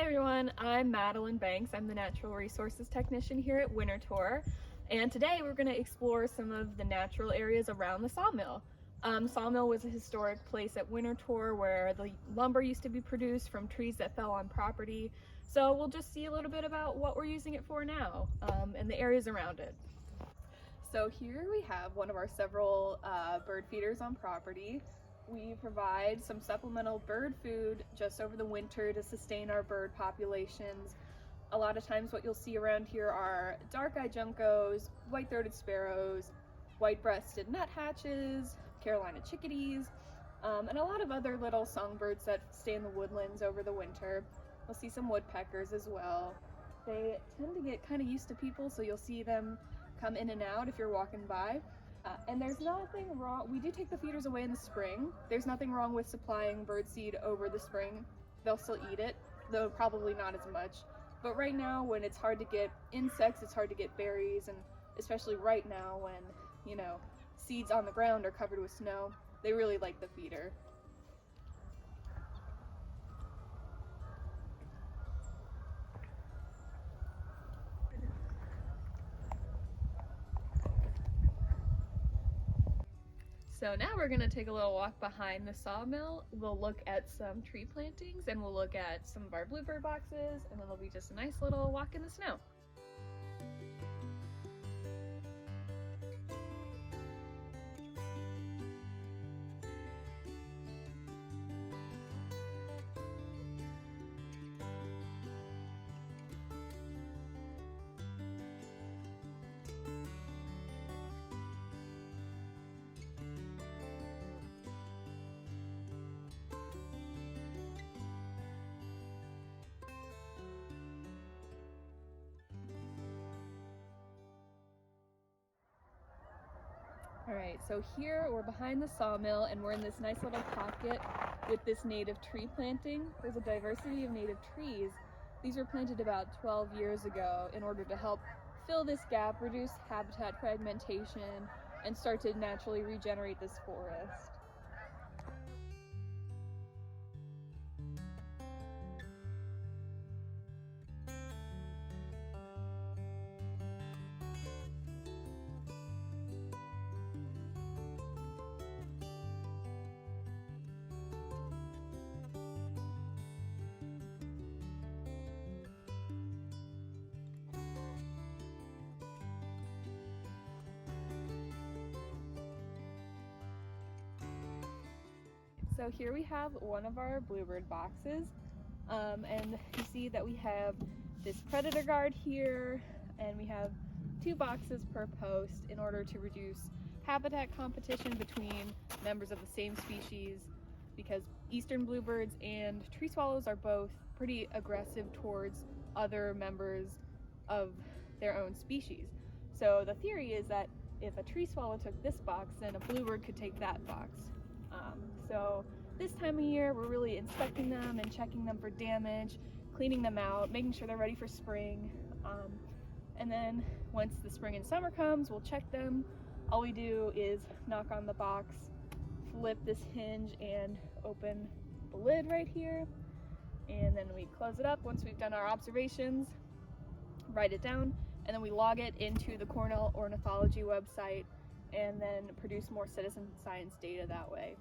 everyone, I'm Madeline Banks. I'm the Natural Resources Technician here at Winterthur, and today we're going to explore some of the natural areas around the sawmill. Sawmill was a historic place at Winterthur where the lumber used to be produced from trees that fell on property. So we'll just see a little bit about what we're using it for now and the areas around it. So here we have one of our several bird feeders on property. We provide some supplemental bird food just over the winter to sustain our bird populations. A lot of times what you'll see around here are dark-eyed juncos, white-throated sparrows, white-breasted nuthatches, Carolina chickadees, and a lot of other little songbirds that stay in the woodlands over the winter. You'll see some woodpeckers as well. They tend to get kind of used to people, so you'll see them come in and out if you're walking by. And there's nothing wrong, we do take the feeders away in the spring. There's nothing wrong with supplying birdseed over the spring. They'll still eat it, though probably not as much. But right now, when it's hard to get insects, it's hard to get berries, and especially right now when, seeds on the ground are covered with snow, they really like the feeder. So now we're going to take a little walk behind the sawmill. We'll look at some tree plantings and we'll look at some of our bluebird boxes, and then it'll be just a nice little walk in the snow. Alright, so here we're behind the sawmill and we're in this nice little pocket with this native tree planting. There's a diversity of native trees. These were planted about 12 years ago in order to help fill this gap, reduce habitat fragmentation, and start to naturally regenerate this forest. So here we have one of our bluebird boxes, and you see that we have this predator guard here, and we have 2 boxes per post in order to reduce habitat competition between members of the same species, because eastern bluebirds and tree swallows are both pretty aggressive towards other members of their own species. So the theory is that if a tree swallow took this box, then a bluebird could take that box. So this time of year, we're really inspecting them and checking them for damage, cleaning them out, making sure they're ready for spring. And then once the spring and summer comes, we'll check them. All we do is knock on the box, flip this hinge, and open the lid right here. And then we close it up once we've done our observations, write it down, and then we log it into the Cornell Ornithology website and then produce more citizen science data that way.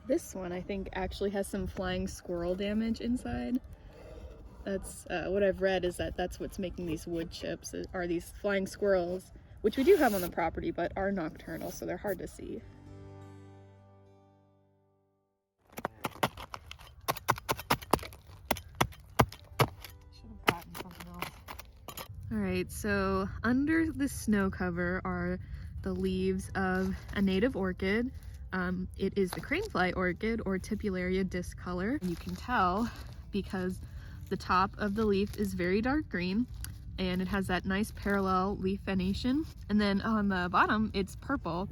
This one I think actually has some flying squirrel damage inside. That's what I've read, is that that's what's making these wood chips, are these flying squirrels, which we do have on the property but are nocturnal, so they're hard to see. Alright, so under the snow cover are the leaves of a native orchid. It is the cranefly orchid, or Tipularia discolor. You can tell because the top of the leaf is very dark green and it has that nice parallel leaf venation. And then on the bottom it's purple,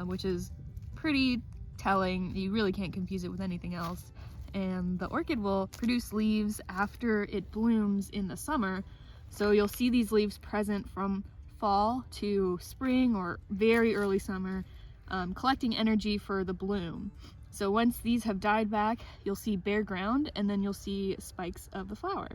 which is pretty telling. You really can't confuse it with anything else. And the orchid will produce leaves after it blooms in the summer. So you'll see these leaves present from fall to spring or very early summer, collecting energy for the bloom. So once these have died back, you'll see bare ground, and then you'll see spikes of the flower.